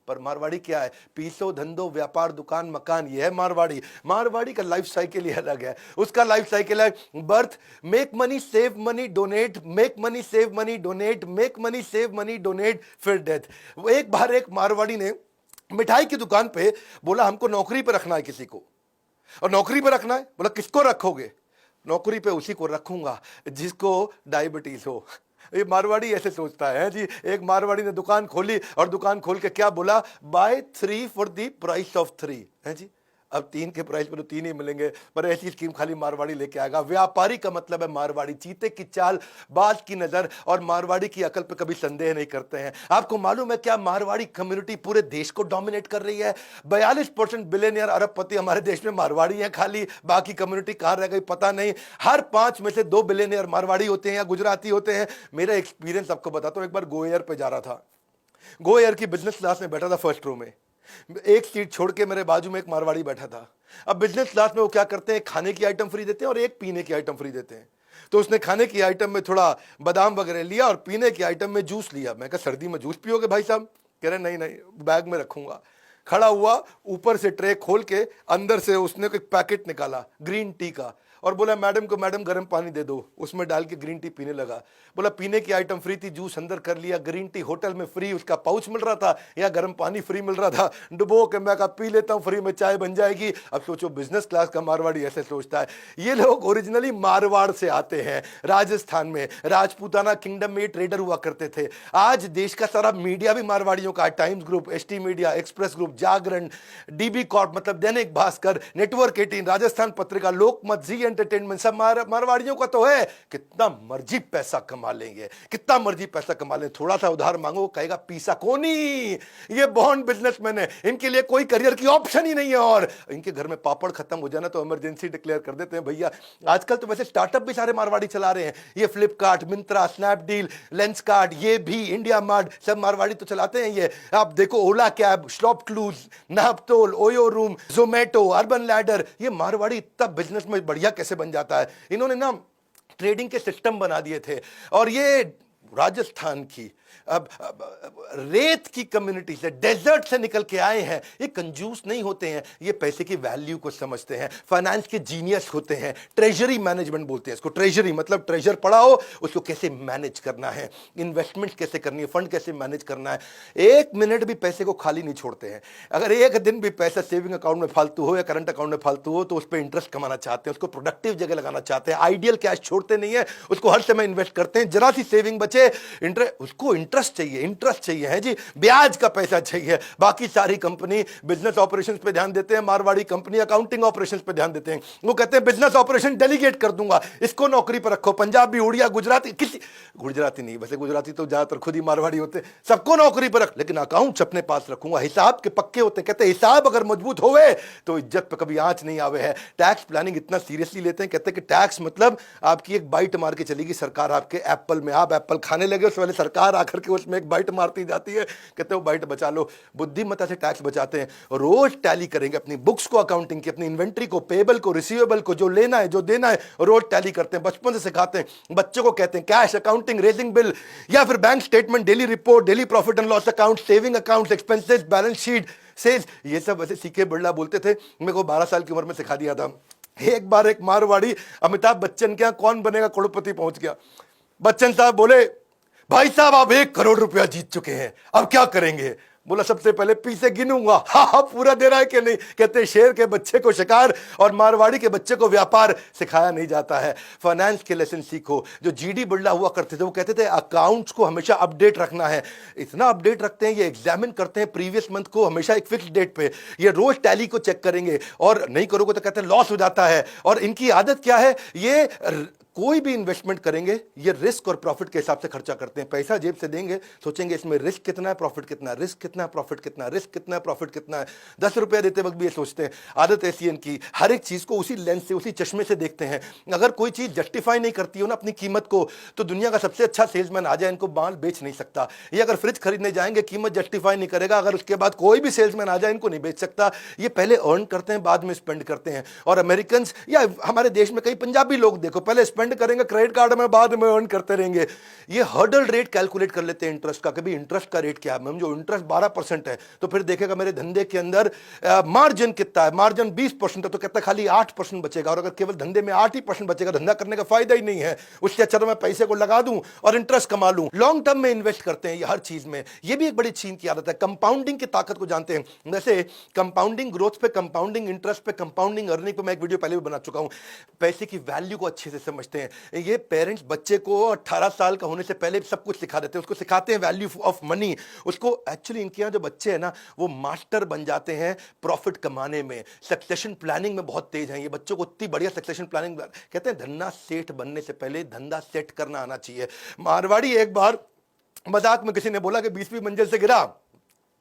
पर मारवाड़ी क्या है? पीसो, धंधो, व्यापार, दुकान, मकान, ये है मारवाड़ी। मारवाड़ी का लाइफ साइकिल ही अलग है। उसका लाइफ साइकिल है birth, make money, save money, donate, make money, save money, donate, make money, save money, donate, फिर डेथ। वो एक बार एक मारवाड़ी ने मिठाई की दुकान पे बोला हमको नौकरी पे रखना है किसी को, और नौकरी पे रखना है, बोला किसको रखोगे? नौकरी पे उसी को रखूंगा जिसको डायबिटीज हो। ये मारवाड़ी ऐसे सोचता है जी। एक मारवाड़ी ने दुकान खोली और दुकान खोल के क्या बोला? Buy 3 for the price of 3 है जी। अब 3 के प्राइस पर तो 3 ही मिलेंगे, पर ऐसी स्कीम खाली मारवाड़ी लेके आएगा। व्यापारी का मतलब है मारवाड़ी, चीते की चाल, बाज की नजर, और मारवाड़ी की अकल पे कभी संदेह नहीं करते हैं। आपको मालूम है क्या मारवाड़ी कम्युनिटी पूरे देश को डोमिनेट कर रही है? 42% बिलियनियर अरबपति हमारे देश में मारवाड़ी हैं खाली, बाकी कम्युनिटी कहां रह गई पता नहीं। हर 5 में से 2 बिलियनियर मारवाड़ी होते हैं या गुजराती होते हैं। मेरा एक्सपीरियंस आपको बताता हूं। एक बार गो एयर पे जा रहा था, गो एयर की बिजनेस क्लास में बैठा था फर्स्ट रो में। एक सीट छोड़ के मेरे बाजू में एक मारवाड़ी बैठा था। अब बिजनेस क्लास में वो क्या करते हैं, खाने की आइटम फ्री देते हैं और एक पीने की आइटम फ्री देते हैं। तो उसने खाने की आइटम में थोड़ा बादाम वगैरह लिया और पीने की आइटम में जूस लिया। मैं कहा सर्दी में जूस पियोगे भाई साहब? कह रहे नहीं नहीं, बैग में रखूंगा। खड़ा हुआ, ऊपर से ट्रे खोल के अंदर से उसने एक पैकेट निकाला ग्रीन टी का और बोला मैडम को, मैडम गर्म पानी दे दो। उसमें डाल के ग्रीन टी पीने लगा। बोला पीने की आइटम फ्री थी, जूस अंदर कर लिया, ग्रीन टी होटल में फ्री, उसका पाउच मिल रहा था या गर्म पानी फ्री मिल रहा था। डुबो के मैं कहा पी लेता हूं, फ्री में चाय बन जाएगी। अब सोचो बिजनेस क्लास का मारवाड़ी ऐसे सोचता है। ये लोग ओरिजिनली मारवाड़ से आते हैं। राजस्थान में राजपूताना किंगडम में ट्रेडर हुआ करते थे। आज देश का सारा मीडिया भी मारवाड़ियों का, Times Group, ST Media, Express Group, Jagran, DB Corp मतलब दैनिक भास्कर, नेटवर्क 18, राजस्थान पत्रिका, लोकमत, जी एंटरटेनमेंट, सब मारवाड़ियों का तो है। कितना मर्जी पैसा कमा लेंगे, कितना मर्जी पैसा कमा लेंगे। थोड़ा सा उधार मांगो, कहेगा पीसा कोनी। ये बॉन्ड बिजनेसमैन है, इनके लिए कोई करियर की ऑप्शन ही नहीं है। और इनके घर में पापड़ खत्म हो जाना तो इमरजेंसी डिक्लेयर कर देते हैं भैया। आजकल तो वैसे स्टार्टअप भी सारे मारवाड़ी चला रहे हैं। ये फ्लिपकार्ट, मिंत्रा, स्नैपडील, लेंसकार्ट, ये भी इंडिया मार्ट, सब मारवाड़ी तो चलाते हैं। ये आप देखो Ola cab, ShopClues, Naaptol, OYO room, Zomato, Urban Ladder, ये मारवाड़ी इतना बिजनेस में बढ़िया कैसे बन जाता है। इन्होंने ना ट्रेडिंग के सिस्टम बना दिए थे। और ये राजस्थान की अब रेत की कम्युनिटी से, डेजर्ट से निकल के आए हैं। ये कंजूस नहीं होते हैं, ये पैसे की वैल्यू को समझते हैं, फाइनेंस के जीनियस होते हैं। ट्रेजरी मैनेजमेंट बोलते हैं इसको। ट्रेजरी मतलब ट्रेजर पड़ा हो, उसको कैसे मैनेज करना है, इन्वेस्टमेंट कैसे करनी है, फंड कैसे मैनेज करना है। एक मिनट भी पैसे को खाली नहीं छोड़ते हैं। अगर एक दिन भी पैसा सेविंग अकाउंट में फालतू हो या करंट अकाउंट में फालतू हो तो उस पर इंटरेस्ट कमाना चाहते हैं, उसको प्रोडक्टिव जगह लगाना चाहते हैं। आइडियल कैश छोड़ते नहीं है, उसको हर समय इन्वेस्ट करते हैं। जरा सी सेविंग बचे, उसको इंटरेस्ट चाहिए, इंटरेस्ट चाहिए है जी, ब्याज का पैसा चाहिए। बाकी सारी कंपनी बिजनेस ऑपरेशंस पे ध्यान देते हैं, मारवाड़ी कंपनी अकाउंटिंग ऑपरेशंस पे ध्यान देते हैं। वो कहते हैं बिजनेस ऑपरेशन डेलीगेट कर दूंगा, इसको नौकरी पर रखो। पंजाबी, उड़िया, गुजराती, किसी गुजराती नहीं, वैसे गुजराती तो ज्यादातर खुद ही मारवाड़ी होते, सबको नौकरी पर रख, लेकिन अकाउंट्स अपने पास रखूंगा। हिसाब के पक्के होते हैं। कहते हैं हिसाब अगर मजबूत होवे तो इज्जत पे कभी आंच नहीं आवे है। टैक्स प्लानिंग इतना सीरियसली लेते हैं, कहते हैं कि टैक्स मतलब आपकी एक बाइट मार के चलेगी सरकार आपके एप्पल में। आप एप्पल खाने लगे, उससे पहले सरकार आकर के उसमें एक बाइट मारती जाती है, कहते हो बाइट बचा लो। बुद्धिमत्ता से टैक्स बचाते हैं। रोज टैली करेंगे अपनी बुक्स को, अकाउंटिंग की, अपनी इन्वेंट्री को, पेबल को, रिसीवेबल को, जो लेना है जो देना है, रोज टैली करते हैं। बचपन से सिखाते हैं बच्चों को, कहते हैं कैश अकाउंटिंग, रेजिंग बिल या फिर bank statement, daily report, daily profit and loss account, saving account, expenses, balance sheet, sales, ये सब वैसे सीखे बिरला बोलते थे। मेरे को 12 साल की उम्र में सिखा दिया था। एक बार एक मारवाड़ी अमिताभ बच्चन के यहां कौन बनेगा करोड़पति पहुंच गया। बच्चन साहब बोले भाई साहब आप 1 करोड़ रुपया जीत चुके हैं, अब क्या करेंगे? बोला सबसे पहले पीछे गिनूंगा। हाँ पूरा दे रहा है कि नहीं? कहते शेर के बच्चे को शिकार और मारवाड़ी के बच्चे को व्यापार सिखाया नहीं जाता है। फाइनेंस के लेसन सीखो। जो जीडी बिरला हुआ करते थे वो कहते थे अकाउंट्स को हमेशा अपडेट रखना है। इतना अपडेट रखते हैं, ये एग्जामिन करते हैं प्रीवियस मंथ को हमेशा एक फिक्स डेट पे। ये रोज टैली को चेक करेंगे और नहीं करोगे तो कहते हैं लॉस हो जाता है। और इनकी आदत क्या है, ये कोई भी इन्वेस्टमेंट करेंगे ये रिस्क और प्रॉफिट के हिसाब से खर्चा करते हैं। पैसा जेब से देंगे, सोचेंगे इसमें रिस्क कितना है, प्रॉफिट कितना है, रिस्क कितना है, प्रॉफिट कितना है, रिस्क कितना है, प्रॉफिट कितना है। 10 रुपया देते वक्त भी ये सोचते हैं। आदत ऐसी है इनकी, हर एक चीज को उसी लेंस से, उसी चश्मे से देखते हैं। अगर कोई चीज जस्टिफाई नहीं करती हो ना अपनी कीमत को, तो दुनिया का सबसे अच्छा सेल्समैन आ जाए इनको माल बेच नहीं सकता। ये अगर फ्रिज खरीदने जाएंगे कीमत जस्टिफाई नहीं करेगा, अगर उसके बाद कोई भी सेल्समैन आ जाए इनको नहीं बेच सकता। ये पहले अर्न करते हैं बाद में स्पेंड करते हैं। और अमेरिकन या हमारे देश में कई पंजाबी लोग देखो, पहले स्पेंड स्पेंड करेंगे क्रेडिट कार्ड में, बाद में अर्न करते रहेंगे। ये हर्डल रेट कैलकुलेट कर लेते हैं इंटरेस्ट का, कभी इंटरेस्ट का रेट क्या है। मैम जो इंटरेस्ट 12% है तो फिर देखेगा मेरे धंधे के अंदर मार्जिन कितना है, मार्जिन 20% है तो कहता है खाली 8% बचेगा। और अगर केवल धंधे में 8% बचेगा, धंधा करने का फायदा ही नहीं है। उससे अच्छा तो मैं पैसे को लगा दूं और इंटरेस्ट कमा लूं। लॉन्ग टर्म में इन्वेस्ट करते हैं ये हर चीज में। ये भी एक बड़ी चीन की आदत है। कंपाउंडिंग की ताकत को जानते हैं, जैसे कंपाउंडिंग ग्रोथ पे, कंपाउंडिंग इंटरेस्ट पे, कंपाउंडिंग अर्निंग पे मैं एक वीडियो पहले भी बना चुका हूं। पैसे की वैल्यू को अच्छे से समझते हैं। ये पेरेंट्स बच्चे को 18 साल का होने से पहले सब कुछ सिखा देते हैं, उसको सिखाते हैं वैल्यू ऑफ मनी। उसको एक्चुअली इनके यहाँ जो बच्चे हैं ना वो मास्टर बन जाते हैं प्रॉफिट कमाने में, सक्सेशन प्लानिंग में बहुत तेज हैं ये बच्चों को। इतनी बढ़िया सक्सेशन प्लानिंग, कहते हैं धन्ना सेठ बनने से पहले धंधा सेट करना आना चाहिए। मारवाड़ी एक बार मजाक में किसी ने बोला कि 20वीं मंजिल से गिरा,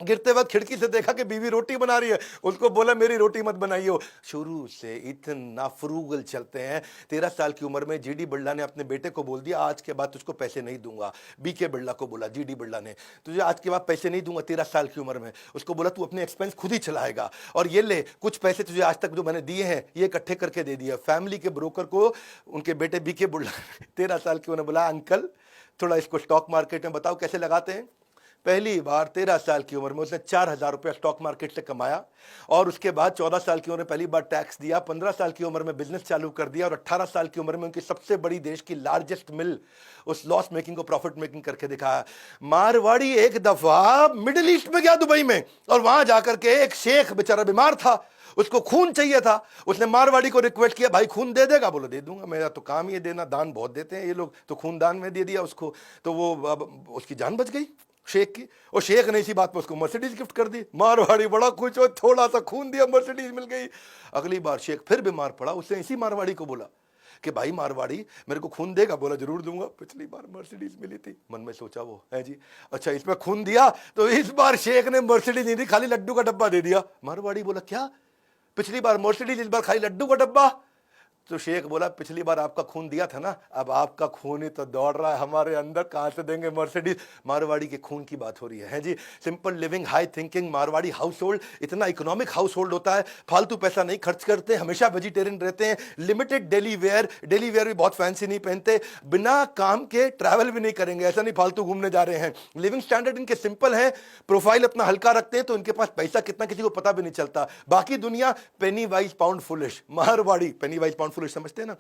गिरते वक्त खिड़की से देखा कि बीवी रोटी बना रही है, उसको बोला मेरी रोटी मत बनाइयो। शुरू से इतना फ्रूगल चलते हैं। 13 साल की उम्र में जीडी बिरला ने अपने बेटे को बोल दिया आज के बाद तुझको पैसे नहीं दूंगा। बीके बिरला को बोला, जीडी बिरला ने, तुझे आज के बाद पैसे नहीं दूंगा। 13 साल की उम्र में उसको बोला तू अपने एक्सपेंस खुद ही चलाएगा, और ये ले कुछ पैसे तुझे आज तक जो मैंने दिए हैं ये इकट्ठे करके दे दिया। फैमिली के ब्रोकर को उनके बेटे बीके बिरला 13 साल की उन्होंने बोला अंकल थोड़ा इसको स्टॉक मार्केट में बताओ कैसे लगाते हैं। पहली बार 13 साल की उम्र में उसने 4,000 रुपया स्टॉक मार्केट से कमाया, और उसके बाद 14 साल की उम्र में पहली बार टैक्स दिया, 15 साल की उम्र में बिजनेस चालू कर दिया, और 18 साल की उम्र में उनकी सबसे बड़ी देश की लार्जेस्ट मिल उस लॉस मेकिंग को प्रॉफिट मेकिंग करके दिखाया। मारवाड़ी एक दफा मिडिल ईस्ट में गया, दुबई में, और वहां जाकर के एक शेख बेचारा बीमार था, उसको खून चाहिए था। उसने मारवाड़ी को रिक्वेस्ट किया भाई खून दे देगा? बोलो दे दूंगा, मेरा तो काम ही देना, दान बहुत देते हैं ये लोग, तो खून दान में दे दिया उसको। तो वो उसकी जान बच गई शेख की, और शेख ने इसी बात पर उसको मर्सिडीज गिफ्ट कर दी। मारवाड़ी बड़ा खुश हो, थोड़ा सा खून दिया मर्सिडीज मिल गई। अगली बार शेख फिर बीमार पड़ा, उसने इसी मारवाड़ी को बोला कि भाई मारवाड़ी मेरे को खून देगा? बोला जरूर दूंगा, पिछली बार मर्सिडीज मिली थी। मन में सोचा वो है जी, अच्छा इसमें खून दिया तो इस बार शेख ने मर्सिडीज नहीं दी, खाली लड्डू का डब्बा दे दिया। मारवाड़ी बोला क्या, पिछली बार मर्सिडीज, इस बार खाली लड्डू का डब्बा? तो शेख बोला पिछली बार आपका खून दिया था ना, अब आपका खून ही तो दौड़ रहा है हमारे अंदर, कहां से देंगे मर्सिडीज? मारवाड़ी के खून की बात हो रही है जी। Simple living, high thinking, Marwari household इतना इकोनॉमिक हाउस होल्ड होता है, फालतू पैसा नहीं खर्च करते, हमेशा वेजिटेरियन रहते हैं, लिमिटेड डेली वेयर भी बहुत फैंसी नहीं पहनते, बिना काम के ट्रैवल भी नहीं करेंगे, ऐसा नहीं फालतू घूमने जा रहे हैं। लिविंग स्टैंडर्ड इनके सिंपल है, प्रोफाइल अपना हल्का रखते हैं, तो इनके पास पैसा कितना किसी को पता भी नहीं चलता। बाकी दुनिया पेनी वाइज पाउंड फुलिश, मारवाड़ी पेनी वाइज पाउंड फुलिश समझते हैं ना,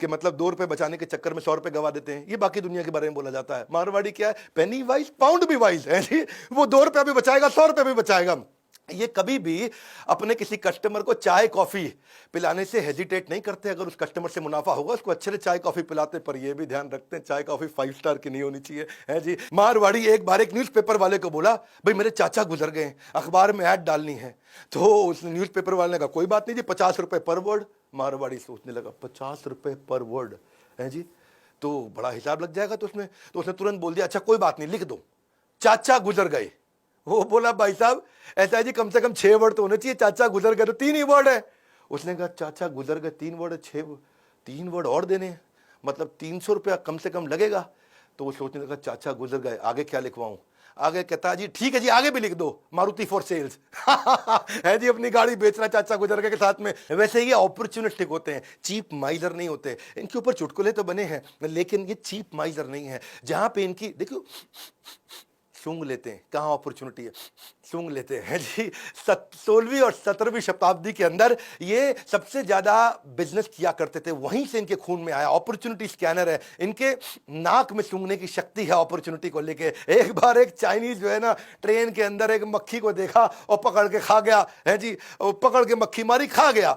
कि मतलब 2 रुपए बचाने के चक्कर में 100 रुपए गवा देते हैं। ये बाकी दुनिया के बारे में बोला जाता है। मारवाड़ी क्या है, पेनी वाइज पाउंड भी वाइज है जी, वो 2 रुपया भी बचाएगा, 100 रुपए भी बचाएगा। ये कभी भी अपने किसी कस्टमर को चाय कॉफी पिलाने से हेजिटेट नहीं करते। अगर उस कस्टमर से मुनाफा होगा उसको अच्छे से चाय कॉफी पिलाते, पर ये भी ध्यान रखते हैं चाय कॉफी 5 स्टार की नहीं होनी चाहिए, है जी। मारवाड़ी एक बार एक न्यूज़पेपर वाले को बोला भाई मेरे चाचा गुजर गए, अखबार में ऐड डालनी है। तो उस न्यूज़पेपर वाले ने कहा कोई बात नहीं जी, 50 रुपए पर वर्ड। मारवाड़ी सोचने लगा 50 रुपए पर वर्ड है जी, तो बड़ा हिसाब लग जाएगा। तो उसने तुरंत बोल दिया अच्छा कोई बात नहीं लिख दो, चाचा गुजर गए। वो बोला भाई साहब ऐसा है जी, कम से कम 6 वर्ड तो होने चाहिए, चाचा गुजर गए तो 3 ही वर्ड है। उसने कहा चाचा गुजर गए 3 वर्ड, 3 वर्ड और देने हैं, मतलब 300 रुपया कम से कम लगेगा। तो वो सोचने लगा चाचा गुजर गए, आगे क्या लिखवाऊं? आगे कहता जी ठीक है जी आगे भी लिख दो, मारुति फॉर सेल्स है जी, अपनी गाड़ी बेचना चाचा गुजर गए के साथ में। वैसे ये अपॉर्चुनिस्टिक होते हैं, चीप माइजर नहीं होते। इनके ऊपर चुटकुले तो बने हैं, लेकिन ये चीप माइजर नहीं है। जहां पे इनकी देखो सूंघ लेते हैं, कहाँ अपॉर्चुनिटी है, सूंघ लेते हैं जी। 16वीं और 17वीं शताब्दी के अंदर ये सबसे ज्यादा बिजनेस किया करते थे, वहीं से इनके खून में आया। अपॉर्चुनिटी स्कैनर है, इनके नाक में सूंघने की शक्ति है अपॉर्चुनिटी को लेके। एक बार एक चाइनीज जो है ना ट्रेन के अंदर एक मक्खी को देखा और पकड़ के खा गया है जी, और पकड़ के मक्खी मारी खा गया।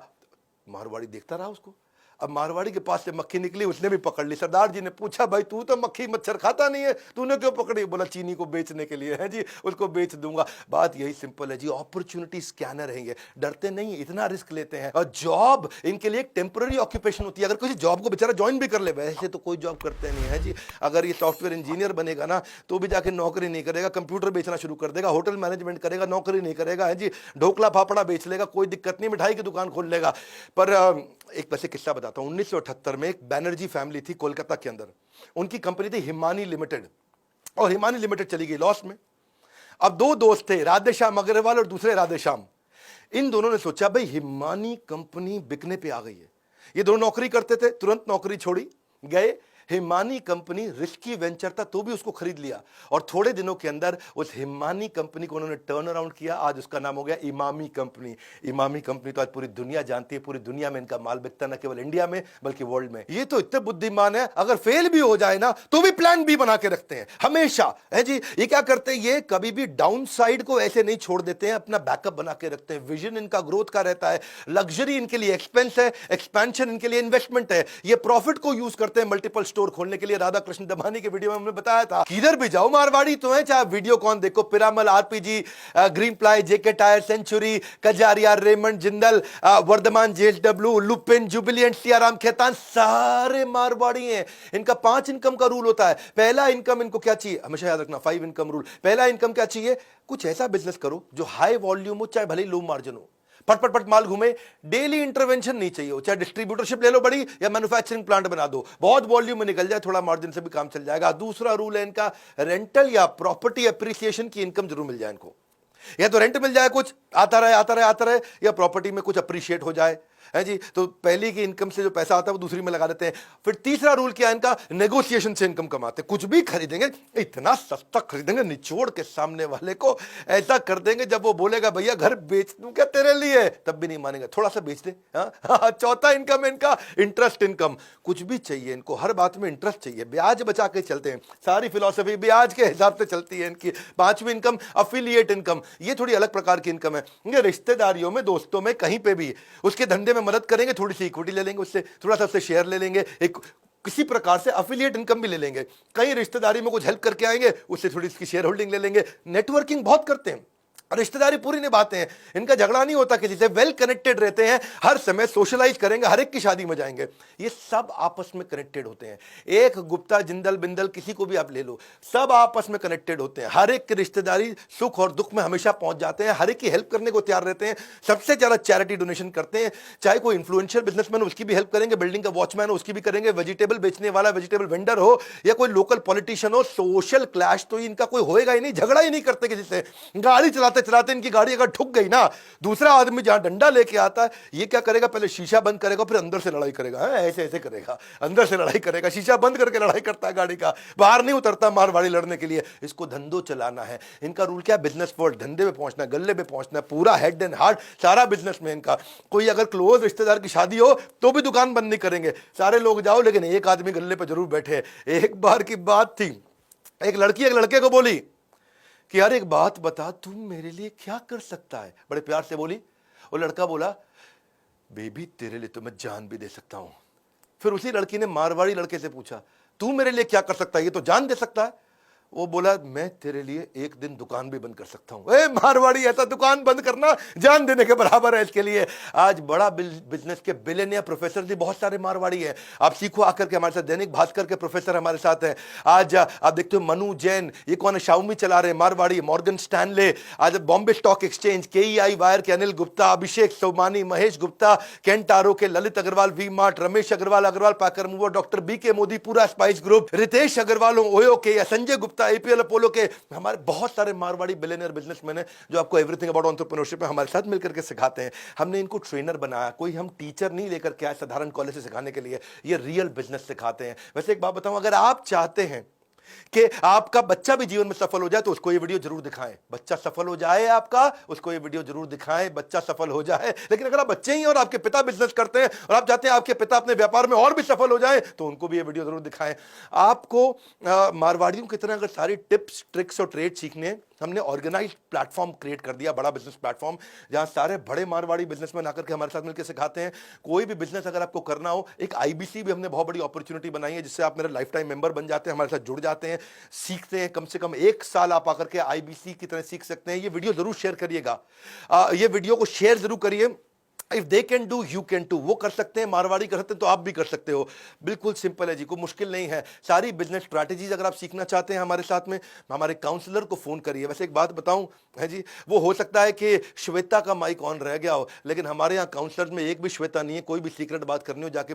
मारवाड़ी देखता रहा उसको। अब मारवाड़ी के पास से मक्खी निकली, उसने भी पकड़ ली। सरदार जी ने पूछा भाई तू तो मक्खी मच्छर खाता नहीं है, तूने क्यों पकड़ी? बोला चीनी को बेचने के लिए है जी, उसको बेच दूंगा। बात यही सिंपल है जी, अपॉर्चुनिटी स्कैनर है ये, डरते नहीं, इतना रिस्क लेते हैं। और जॉब इनके लिए एक टेम्पररी ऑक्यूपेशन होती है। अगर किसी जॉब को बेचारा ज्वाइन भी कर ले, वैसे तो कोई जॉब करते नहीं है जी। अगर ये सॉफ्टवेयर इंजीनियर बनेगा ना तो भी जाके नौकरी नहीं करेगा, कंप्यूटर बेचना शुरू कर देगा, होटल मैनेजमेंट करेगा, नौकरी नहीं करेगा है जी, ढोकला फाफड़ा बेच लेगा, कोई दिक्कत नहीं, मिठाई की दुकान खोल लेगा। पर एक वैसे किस्सा बताता हूं। 1978 में एक बैनर्जी फैमिली थी कोलकाता के अंदर, उनकी कंपनी थी हिमानी लिमिटेड, और हिमानी लिमिटेड चली गई लॉस में। अब 2 दोस्त थे, राधेश्याम अग्रवाल और दूसरे राधेश्याम। इन दोनों ने सोचा भाई हिमानी कंपनी बिकने पे आ गई है। ये दोनों नौकरी करते थे, तुरंत नौकरी छोड़ी गए, हिमानी कंपनी रिस्की वेंचर था तो भी उसको खरीद लिया और थोड़े दिनों के अंदर उस हिमानी कंपनी को उन्होंने टर्न अराउंड किया। आज उसका नाम हो गया इमामी कंपनी। इमामी कंपनी तो आज पूरी दुनिया जानती है, पूरी दुनिया में इनका माल बिकता न केवल इंडिया में बल्कि वर्ल्ड में। ये तो इतने बुद्धिमान है, अगर फेल भी हो जाए ना तो भी प्लान बी बना के रखते हैं हमेशा, है जी। ये क्या करते हैं, ये कभी भी डाउन साइड को ऐसे नहीं छोड़ देते हैं, अपना बैकअप बना के रखते हैं। विजन इनका ग्रोथ का रहता है, लग्जरी इनके लिए एक्सपेंस है, एक्सपेंशन इनके लिए इन्वेस्टमेंट है। ये प्रॉफिट को यूज करते हैं मल्टीपल स्टोर खोलने के लिए। राधा कृष्ण दमानी के वीडियो में हमने बताया था, किधर भी जाओ मारवाड़ी तो है, चाहे वीडियो कौन देखो, Piramal, RPG, Greenply, JK Tyre, Century, Kajaria, Raymond, Jindal, Vardhman, JSW, Lupin, Jubilant, Siyaram, Khaitan, सारे मारवाड़ी हैं। इनका 5 इनकम का रूल होता है। पहला इनकम इनको क्या चाहिए, हमेशा याद रखना, 5 इनकम रूल। पहला इनकम क्या चाहिए, कुछ ऐसा बिजनेस करो जो हाई वॉल्यूम हो, चाहे भले लो मार्जिन हो, पट पट पट माल घूमे, डेली इंटरवेंशन नहीं चाहिए हो, चाहे डिस्ट्रीब्यूटरशिप ले लो बड़ी या मैन्युफैक्चरिंग प्लांट बना दो, बहुत वॉल्यूम में निकल जाए, थोड़ा मार्जिन से भी काम चल जाएगा। दूसरा रूल है इनका, रेंटल या प्रॉपर्टी एप्रिसिएशन की इनकम जरूर मिल जाए इनको। या तो रेंट मिल जाए, कुछ आता रहे आता रहे आता रहे, या प्रॉपर्टी में कुछ अप्रिशिएट हो जाए, है जी। तो पहली की इनकम से जो पैसा आता है वो दूसरी में लगा देते हैं। फिर तीसरा रूल क्या है इनका, नेगोशिएशन से इनकम कमाते हैं। कुछ भी खरीदेंगे, इतना सस्ता खरीदेंगे, निचोड़ के सामने वाले को ऐसा कर देंगे, जब वो बोलेगा भैया घर बेच दूं क्या तेरे लिए, तब भी नहीं मानेगा, थोड़ा सा बेच दे। चौथा इनकम है इनका, इंटरेस्ट इनकम। कुछ भी चाहिए इनको, हर बात में इंटरेस्ट चाहिए, ब्याज बचा के चलते हैं, सारी फिलॉसफी ब्याज के हिसाब से चलती है इनकी। पांचवी इनकम अफिलिएट इनकम, ये थोड़ी अलग प्रकार की इनकम है। ये रिश्तेदारियों में, दोस्तों में, कहीं पे भी उसके धंधे में मदद करेंगे, थोड़ी सी इक्विटी ले लेंगे उससे, थोड़ा सा उससे शेयर ले लेंगे, एक किसी प्रकार से अफिलिएट इनकम भी ले लेंगे। कहीं रिश्तेदारी में कुछ हेल्प करके आएंगे, उससे थोड़ी इसकी शेयर होल्डिंग ले लेंगे। नेटवर्किंग बहुत करते हैं, रिश्तेदारी पूरी निभाते हैं, इनका झगड़ा नहीं होता किसी से, वेल कनेक्टेड रहते हैं, हर समय सोशलाइज करेंगे, हर एक की शादी में जाएंगे। ये सब आपस में कनेक्टेड होते हैं। एक गुप्ता, जिंदल, बिंदल, किसी को भी आप ले लो, सब आपस में कनेक्टेड होते हैं। हर एक की रिश्तेदारी सुख और दुख में हमेशा पहुंच जाते हैं, हर एक की हेल्प करने को तैयार रहते हैं, सबसे ज्यादा चैरिटी डोनेशन करते हैं। चाहे कोई इन्फ्लुएंशियल बिजनेसमैन हो उसकी भी हेल्प करेंगे, बिल्डिंग का वॉचमैन हो उसकी भी करेंगे, वेजिटेबल बेचने वाला वेजिटेबल वेंडर हो, या कोई लोकल पॉलिटिशियन हो। सोशल क्लैश तो इनका कोई होएगा ही नहीं, झगड़ा ही नहीं करते किसी से। गाड़ी चलाते चलाते इनकी गाड़ी अगर ठुक गई ना, दूसरा आदमी जहां डंडा लेके आता है, ये क्या करेगा, पहले शीशा बंद करेगा, फिर अंदर से लड़ाई करेगा। ऐसे ऐसे करेगा, अंदर से लड़ाई करेगा, शीशा बंद करके लड़ाई करता है गाड़ी का, बाहर नहीं उतरता मारवाड़ी लड़ने के लिए। इसको धंधो चलाना है। इनका रूल क्या है, बिजनेस वर्ल्ड, धंधे में पहुंचना, गल्ले में पहुंचना, पूरा हेड एंड हार्ट सारा बिजनेस में इनका। कोई अगर क्लोज रिश्तेदार की शादी हो तो भी दुकान बंद नहीं करेंगे, सारे लोग जाओ, लेकिन एक आदमी गल्ले पर जरूर बैठे। एक बार की बात थी, एक लड़की एक लड़के को बोली कि यार एक बात बता, तू मेरे लिए क्या कर सकता है, बड़े प्यार से बोली। वो लड़का बोला, बेबी तेरे लिए तो मैं जान भी दे सकता हूं। फिर उसी लड़की ने मारवाड़ी लड़के से पूछा, तू मेरे लिए क्या कर सकता है, ये तो जान दे सकता है। वो बोला, मैं तेरे लिए एक दिन दुकान भी बंद कर सकता हूं। ए मारवाड़ी, ऐसा दुकान बंद करना जान देने के बराबर है इसके लिए। आज बड़ा बिजनेस के बिलियनियर प्रोफेसर भी बहुत सारे मारवाड़ी हैं। आप सीखो आकर के हमारे साथ, दैनिक भास्कर के प्रोफेसर हमारे साथ हैं। आज आप देखते हो मनु जैन, ये कौन है, शाओमी चला रहे मारवाड़ी। मॉर्गन स्टैनले, आज Bombay Stock Exchange, KEI wire के अनिल गुप्ता, अभिषेक सोमानी, महेश गुप्ता, केंटारो के Lalit Agarwal, V Mart, Ramesh Agarwal, Agarwal packer mover, doctor BK Modi, पूरा स्पाइस ग्रुप, रितेश अग्रवाल, ओयो के, संजय गुप्ता, एपीएल अपोलो के। हमारे बहुत सारे मारवाड़ी बिलियनियर बिजनेसमैन हैं जो आपको एवरीथिंग अबाउट एंटरप्रेन्योरशिप में हमारे साथ मिलकर के सिखाते हैं। हमने इनको ट्रेनर बनाया, कोई हम टीचर नहीं लेकर के आए साधारण कॉलेज से सिखाने के लिए, ये रियल बिजनेस सिखाते हैं। वैसे एक बात बताऊं, अगर आप चाहते हैं कि आपका बच्चा भी जीवन में सफल हो जाए तो उसको ये वीडियो जरूर दिखाएं। बच्चा सफल हो जाए आपका, उसको ये वीडियो जरूर दिखाएं, बच्चा सफल हो जाए। लेकिन अगर आप बच्चे ही हैं और आपके पिता बिजनेस करते हैं और आप चाहते हैं आपके पिता अपने व्यापार में और भी सफल हो जाए, तो उनको भी ये वीडियो जरूर दिखाएं। आपको मारवाड़ियों की तरह अगर सारी टिप्स, ट्रिक्स और ट्रेड सीखने, हमने ऑर्गेनाइज्ड प्लेटफॉर्म क्रिएट कर दिया, बड़ा बिजनेस प्लेटफॉर्म, जहां सारे बड़े मारवाड़ी बिजनेसमैन आकर के हमारे साथ मिलकर सिखाते हैं। कोई भी बिजनेस अगर आपको करना हो, एक आईबीसी भी हमने बहुत बड़ी अपॉर्चुनिटी बनाई है, जिससे आप मेरे लाइफ टाइम मेंबर बन जाते हैं, हमारे साथ जुड़ जाते हैं, सीखते हैं। कम से कम 1 साल आप आकर के आईबीसी की तरह सीख सकते हैं। ये वीडियो जरूर शेयर करिएगा, ये वीडियो को शेयर जरूर करिए। If they can do you can too, वो कर सकते हैं, मारवाड़ी कर सकते हैं तो आप भी कर सकते हो। बिल्कुल सिंपल है जी, कोई मुश्किल नहीं है। सारी बिजनेस स्ट्रैटेजीज अगर आप सीखना चाहते हैं हमारे साथ में, हमारे काउंसलर को फोन करिए। वैसे एक बात बताऊं है जी, वो हो सकता है कि श्वेता का माइक ऑन रह गया हो, लेकिन हमारे यहाँ काउंसलर में एक भी श्वेता नहीं है। कोई भी सीक्रेट बात करनी हो जाके